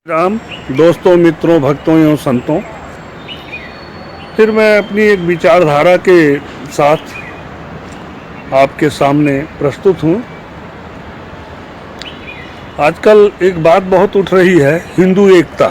राम दोस्तों, मित्रों, भक्तों एवं संतों, फिर मैं अपनी एक विचारधारा के साथ आपके सामने प्रस्तुत हूँ। आजकल एक बात बहुत उठ रही है, हिंदू एकता।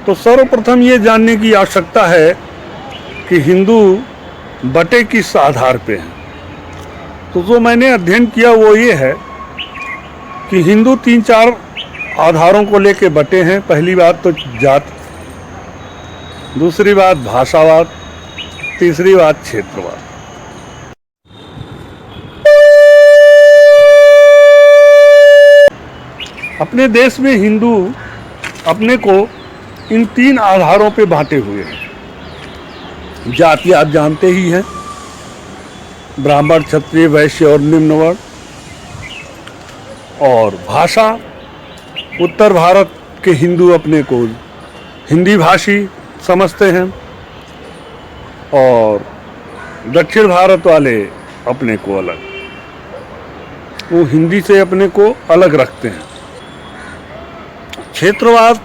तो सर्वप्रथम ये जानने की आवश्यकता है कि हिंदू बटे किस आधार पे हैं। तो जो मैंने अध्ययन किया वो ये है कि हिंदू 3-4 आधारों को लेके बटे हैं। पहली बात तो जात, दूसरी बात भाषावाद, तीसरी बात क्षेत्रवाद। अपने देश में हिंदू अपने को इन 3 आधारों पे बांटे हुए हैं। जाति आप जानते ही हैं, ब्राह्मण, क्षत्रिय, वैश्य और निम्न वर्ण। और भाषा, उत्तर भारत के हिंदू अपने को हिंदी भाषी समझते हैं और दक्षिण भारत वाले अपने को अलग, वो हिंदी से अपने को अलग रखते हैं। क्षेत्रवाद,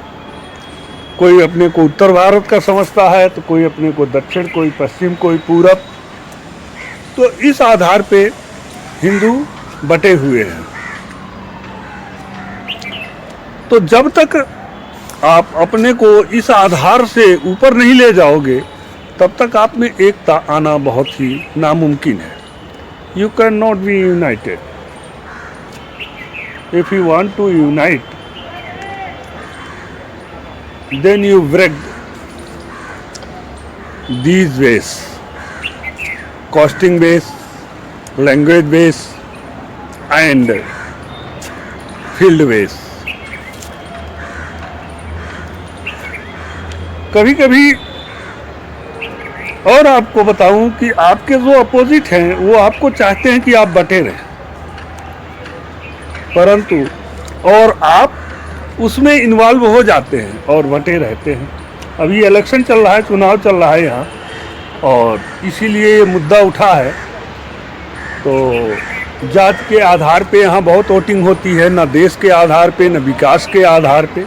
कोई अपने को उत्तर भारत का समझता है तो कोई अपने को दक्षिण, कोई पश्चिम, कोई पूरब। तो इस आधार पे हिंदू बटे हुए हैं। तो जब तक आप अपने को इस आधार से ऊपर नहीं ले जाओगे तब तक आप में एकता आना बहुत ही नामुमकिन है। You can not be united. If you want to unite, then you break these ways: costing base, language base and field base. कभी कभी और आपको बताऊं कि आपके जो अपोजिट हैं वो आपको चाहते हैं कि आप बटे रहें, परंतु और आप उसमें इन्वॉल्व हो जाते हैं और बटे रहते हैं। अभी इलेक्शन चल रहा है, चुनाव चल रहा है यहाँ, और इसीलिए ये मुद्दा उठा है। तो जात के आधार पे यहाँ बहुत वोटिंग होती है, न देश के आधार पे न विकास के आधार पे।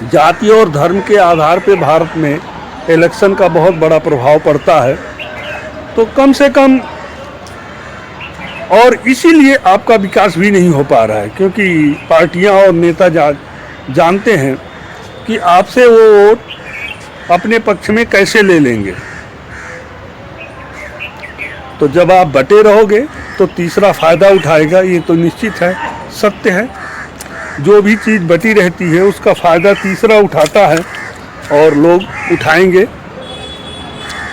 जाति और धर्म के आधार पे भारत में इलेक्शन का बहुत बड़ा प्रभाव पड़ता है। तो कम से कम, और इसीलिए आपका विकास भी नहीं हो पा रहा है, क्योंकि पार्टियां और नेता जानते हैं कि आपसे वो वोट अपने पक्ष में कैसे ले लेंगे। तो जब आप बटे रहोगे तो तीसरा फायदा उठाएगा, ये तो निश्चित है, सत्य है। जो भी चीज़ बटी रहती है उसका फ़ायदा तीसरा उठाता है और लोग उठाएंगे।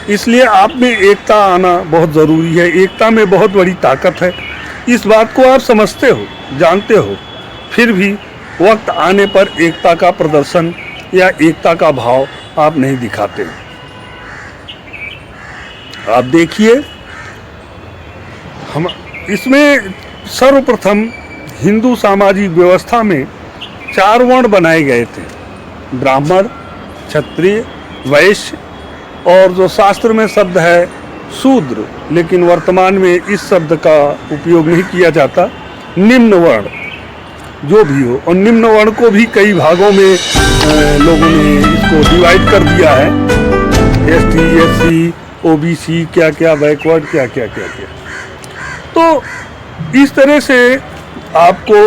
इसलिए आप में एकता आना बहुत ज़रूरी है। एकता में बहुत बड़ी ताकत है, इस बात को आप समझते हो, जानते हो, फिर भी वक्त आने पर एकता का प्रदर्शन या एकता का भाव आप नहीं दिखाते। आप देखिए, हम इसमें सर्वप्रथम हिंदू सामाजिक व्यवस्था में 4 वर्ण बनाए गए थे: ब्राह्मण, क्षत्रिय, वैश्य और जो शास्त्र में शब्द है शूद्र, लेकिन वर्तमान में इस शब्द का उपयोग नहीं किया जाता, निम्न वर्ण, जो भी हो। और निम्न वर्ण को भी कई भागों में लोगों ने इसको डिवाइड कर दिया है, ST, SC, OBC, क्या क्या बैकवर्ड, क्या क्या क्या क्या। तो इस तरह से आपको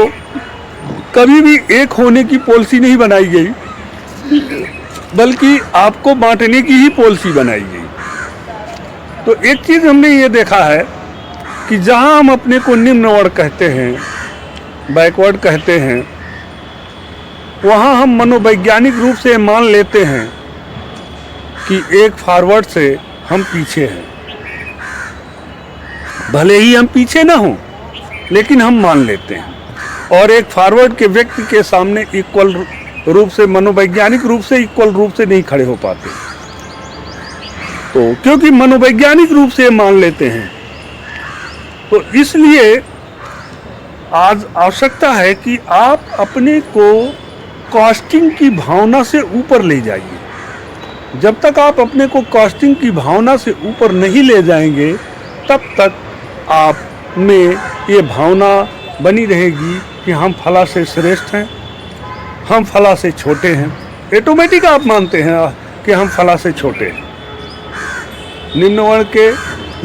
कभी भी एक होने की पॉलिसी नहीं बनाई गई, बल्कि आपको बांटने की ही पॉलिसी बनाई गई। तो एक चीज़ हमने ये देखा है कि जहां हम अपने को निम्न वर्ण कहते हैं, बैकवर्ड कहते हैं, वहां हम मनोवैज्ञानिक रूप से मान लेते हैं कि एक फॉरवर्ड से हम पीछे हैं। भले ही हम पीछे ना हों, लेकिन हम मान लेते हैं। और एक फॉरवर्ड के व्यक्ति के सामने इक्वल रूप से, मनोवैज्ञानिक रूप से इक्वल रूप से नहीं खड़े हो पाते। तो क्योंकि मनोवैज्ञानिक रूप से मान लेते हैं, तो इसलिए आज आवश्यकता है कि आप अपने को कास्टिंग की भावना से ऊपर ले जाइए। जब तक आप अपने को कास्टिंग की भावना से ऊपर नहीं ले जाएंगे, तब तक आप में ये भावना बनी रहेगी कि हम फला से श्रेष्ठ हैं, हम फला से छोटे हैं, ऑटोमेटिक आप मानते हैं कि हम फला से छोटे हैं। निम्न वर्ण के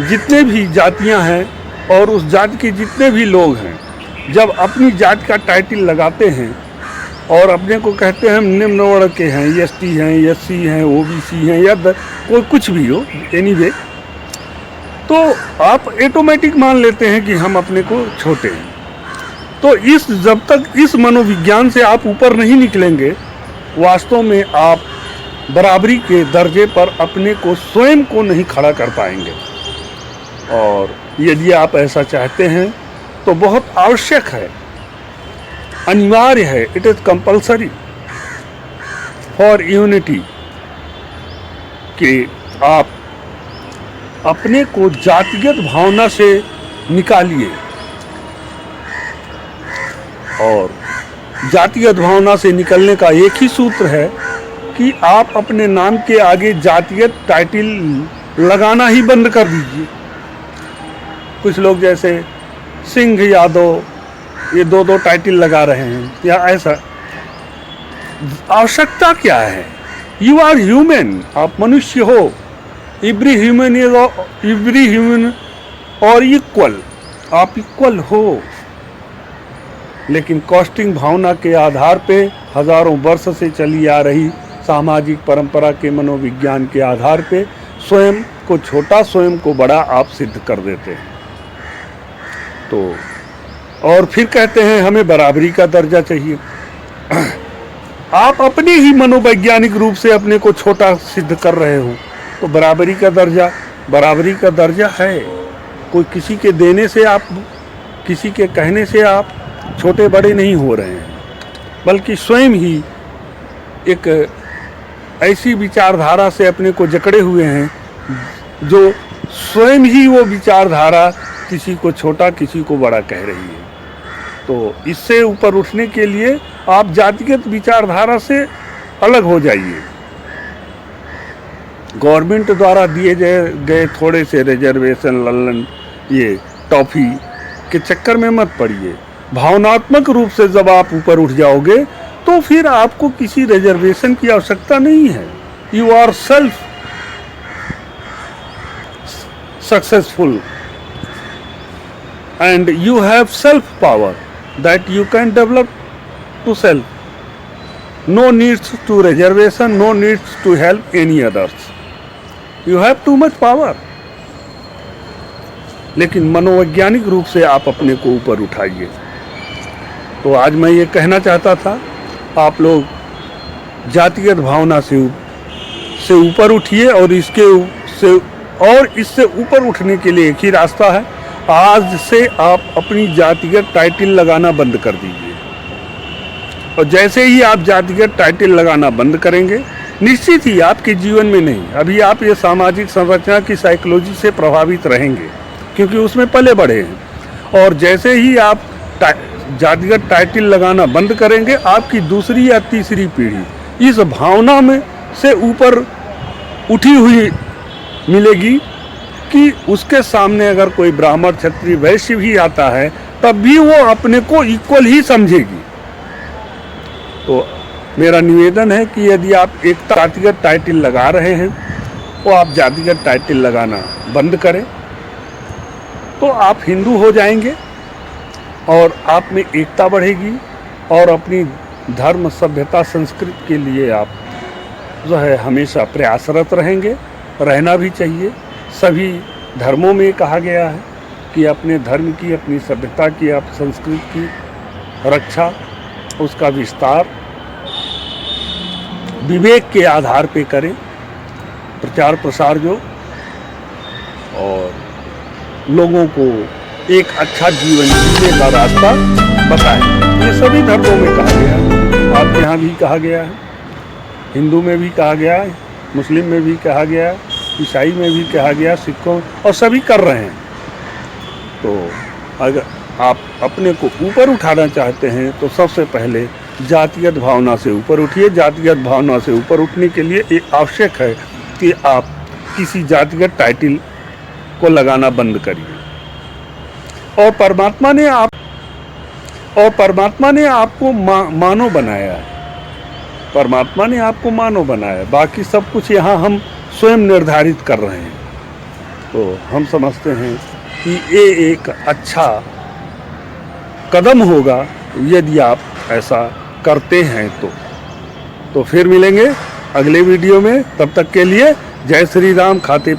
जितने भी जातियां हैं और उस जाति के जितने भी लोग हैं, जब अपनी जाति का टाइटल लगाते हैं और अपने को कहते हैं हम निम्न वर्ण के हैं, एसटी हैं, एससी हैं, ओबीसी हैं, या कोई कुछ भी हो, एनीवे, तो आप ऑटोमेटिक मान लेते हैं कि हम अपने को छोटे हैं। तो जब तक इस मनोविज्ञान से आप ऊपर नहीं निकलेंगे, वास्तव में आप बराबरी के दर्जे पर अपने को स्वयं को नहीं खड़ा कर पाएंगे। और यदि आप ऐसा चाहते हैं तो बहुत आवश्यक है, अनिवार्य है, it is compulsory for unity कि आप अपने को जातिगत भावना से निकालिए। और जातिगत भावना से निकलने का एक ही सूत्र है कि आप अपने नाम के आगे जातिगत टाइटल लगाना ही बंद कर दीजिए। कुछ लोग जैसे सिंह यादव, ये दो दो टाइटल लगा रहे हैं, या ऐसा आवश्यकता क्या है? यू आर ह्यूमन, आप मनुष्य हो। एवरी ह्यूमन और इक्वल, आप इक्वल हो। लेकिन कॉस्टिंग भावना के आधार पे हजारों वर्ष से चली आ रही सामाजिक परंपरा के मनोविज्ञान के आधार पे स्वयं को छोटा, स्वयं को बड़ा आप सिद्ध कर देते हैं। तो और फिर कहते हैं हमें बराबरी का दर्जा चाहिए। आप अपने ही मनोवैज्ञानिक रूप से अपने को छोटा सिद्ध कर रहे हो। तो बराबरी का दर्जा है। कोई किसी के देने से, आप किसी के कहने से आप छोटे बड़े नहीं हो रहे हैं, बल्कि स्वयं ही एक ऐसी विचारधारा से अपने को जकड़े हुए हैं जो स्वयं ही वो विचारधारा किसी को छोटा, किसी को बड़ा कह रही है। तो इससे ऊपर उठने के लिए आप जातिगत विचारधारा से अलग हो जाइए। गवर्नमेंट द्वारा दिए गए थोड़े से रिजर्वेशन, लल्लन, ये टॉफी के चक्कर में मत पड़िए। भावनात्मक रूप से जब आप ऊपर उठ जाओगे तो फिर आपको किसी रिजर्वेशन की आवश्यकता नहीं है। You are self successful and you have self power that you can develop to self. No needs to reservation, no needs to help any others. You have too much power. लेकिन मनोवैज्ञानिक रूप से आप अपने को ऊपर उठाइए। तो आज मैं ये कहना चाहता था, आप लोग जातिगत भावना से ऊपर उठिए और इससे ऊपर उठने के लिए एक ही रास्ता है। आज से आप अपनी जातिगत टाइटल लगाना बंद कर दीजिए। और जैसे ही आप जातिगत टाइटल लगाना बंद करेंगे, निश्चित ही आपके जीवन में नहीं, अभी आप ये सामाजिक संरचना की साइकोलॉजी से प्रभावित रहेंगे क्योंकि उसमें पले बढ़े हैं। और जैसे ही आप जातिगत टाइटल लगाना बंद करेंगे, आपकी दूसरी या तीसरी पीढ़ी इस भावना में से ऊपर उठी हुई मिलेगी कि उसके सामने अगर कोई ब्राह्मण, क्षत्रिय, वैश्य भी आता है तब भी वो अपने को इक्वल ही समझेगी। तो मेरा निवेदन है कि यदि आप एक जातिगत टाइटल लगा रहे हैं तो आप जातिगत टाइटल लगाना बंद करें, तो आप हिंदू हो जाएंगे और आप में एकता बढ़ेगी और अपनी धर्म, सभ्यता, संस्कृति के लिए आप जो है हमेशा प्रयासरत रहेंगे। रहना भी चाहिए। सभी धर्मों में कहा गया है कि अपने धर्म की, अपनी सभ्यता की, आप संस्कृति की रक्षा, उसका विस्तार विवेक के आधार पे करें, प्रचार प्रसार जो, और लोगों को एक अच्छा जीवन जीने का रास्ता बताएं। ये सभी धर्मों में कहा गया है, आपके यहाँ भी कहा गया है, हिंदू में भी कहा गया है, मुस्लिम में भी कहा गया है, ईसाई में भी कहा गया, सिखों, और सभी कर रहे हैं। तो अगर आप अपने को ऊपर उठाना चाहते हैं तो सबसे पहले जातिगत भावना से ऊपर उठिए। जातिगत भावना से ऊपर उठने के लिए एक आवश्यक है कि आप किसी जातिगत टाइटल को लगाना बंद करिए। और परमात्मा ने आपको मानव बनाया है। परमात्मा ने आपको मानव बनाया, बाकी सब कुछ यहाँ हम स्वयं निर्धारित कर रहे हैं। तो हम समझते हैं कि ये एक अच्छा कदम होगा यदि आप ऐसा करते हैं तो फिर मिलेंगे अगले वीडियो में। तब तक के लिए जय श्री राम। खाते